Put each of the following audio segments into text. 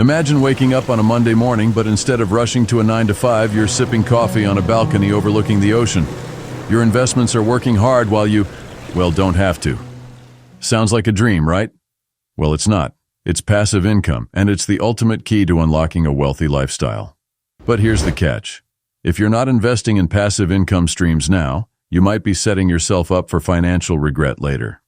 Imagine waking up on a Monday morning, but instead of rushing to a 9 to 5, you're sipping coffee on a balcony overlooking the ocean. Your investments are working hard while you, well, don't have to. Sounds like a dream, right? Well, it's not. It's passive income, and it's the ultimate key to unlocking a wealthy lifestyle. But here's the catch. If you're not investing in passive income streams now, you might be setting yourself up for financial regret later.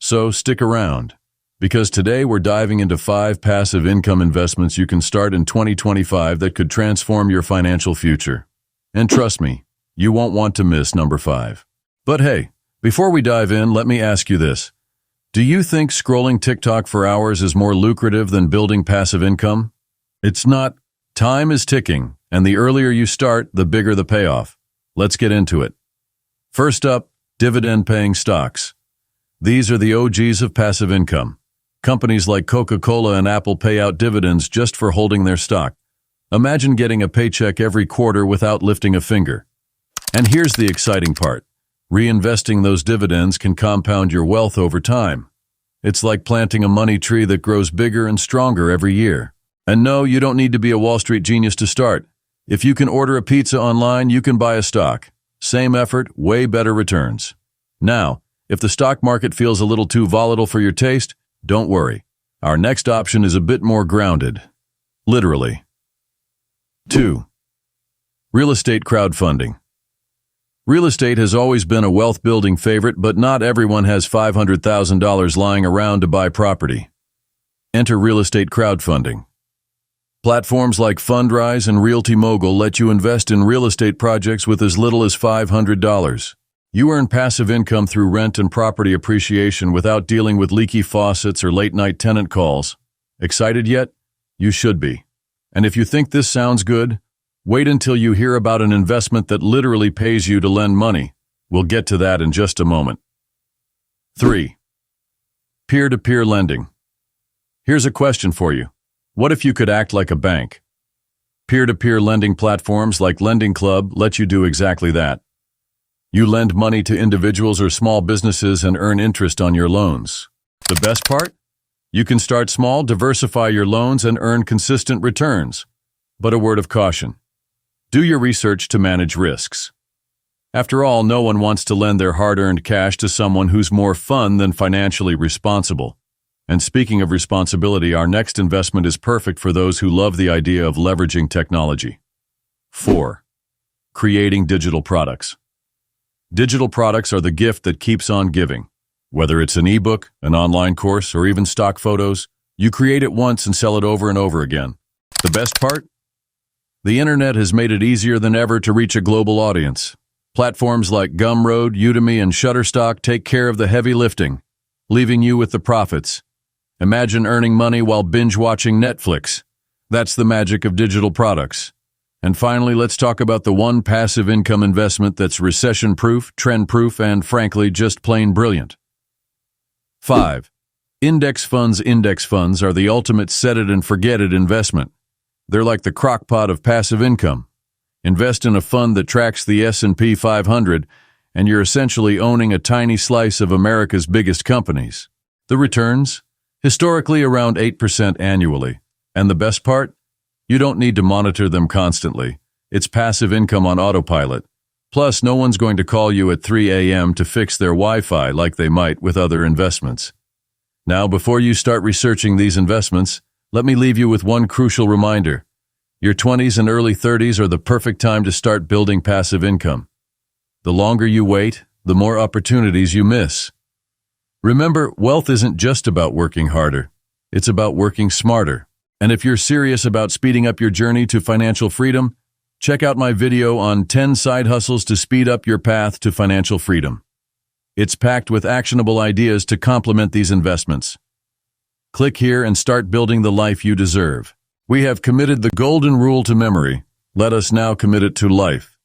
So stick around, because today we're diving into 5 passive income investments you can start in 2025 that could transform your financial future. And trust me, you won't want to miss number 5. But hey, before we dive in, let me ask you this. Do you think scrolling TikTok for hours is more lucrative than building passive income? It's not. Time is ticking, and the earlier you start, the bigger the payoff. Let's get into it. First up, dividend-paying stocks. These are the OGs of passive income. Companies like Coca-Cola and Apple pay out dividends just for holding their stock. Imagine getting a paycheck every quarter without lifting a finger. And here's the exciting part. Reinvesting those dividends can compound your wealth over time. It's like planting a money tree that grows bigger and stronger every year. And no, you don't need to be a Wall Street genius to start. If you can order a pizza online, you can buy a stock. Same effort, way better returns. Now, if the stock market feels a little too volatile for your taste, don't worry. Our next option is a bit more grounded. Literally. 2. Real estate crowdfunding. Real estate has always been a wealth-building favorite, but not everyone has $500,000 lying around to buy property. Enter real estate crowdfunding. Platforms like Fundrise and Realty Mogul let you invest in real estate projects with as little as $500. You earn passive income through rent and property appreciation without dealing with leaky faucets or late-night tenant calls. Excited yet? You should be. And if you think this sounds good, wait until you hear about an investment that literally pays you to lend money. We'll get to that in just a moment. 3. Peer-to-peer lending. Here's a question for you. What if you could act like a bank? Peer-to-peer lending platforms like Lending Club let you do exactly that. You lend money to individuals or small businesses and earn interest on your loans. The best part? You can start small, diversify your loans, and earn consistent returns. But a word of caution. Do your research to manage risks. After all, no one wants to lend their hard-earned cash to someone who's more fun than financially responsible. And speaking of responsibility, our next investment is perfect for those who love the idea of leveraging technology. 4. Creating digital products. Digital products are the gift that keeps on giving. Whether it's an ebook, an online course, or even stock photos, you create it once and sell it over and over again. The best part? The internet has made it easier than ever to reach a global audience. Platforms like Gumroad, Udemy, and Shutterstock take care of the heavy lifting, leaving you with the profits. Imagine earning money while binge-watching Netflix. That's the magic of digital products. And finally, let's talk about the one passive income investment that's recession-proof, trend-proof, and frankly, just plain brilliant. 5. Index funds. Index funds are the ultimate set-it-and-forget-it investment. They're like the crock-pot of passive income. Invest in a fund that tracks the S&P 500, and you're essentially owning a tiny slice of America's biggest companies. The returns? Historically around 8% annually. And the best part? You don't need to monitor them constantly. It's passive income on autopilot. Plus, no one's going to call you at 3 a.m. to fix their Wi-Fi like they might with other investments. Now, before you start researching these investments, let me leave you with one crucial reminder. Your 20s and early 30s are the perfect time to start building passive income. The longer you wait, the more opportunities you miss. Remember, wealth isn't just about working harder. It's about working smarter. And if you're serious about speeding up your journey to financial freedom, check out my video on 10 side hustles to speed up your path to financial freedom. It's packed with actionable ideas to complement these investments. Click here and start building the life you deserve. We have committed the golden rule to memory. Let us now commit it to life.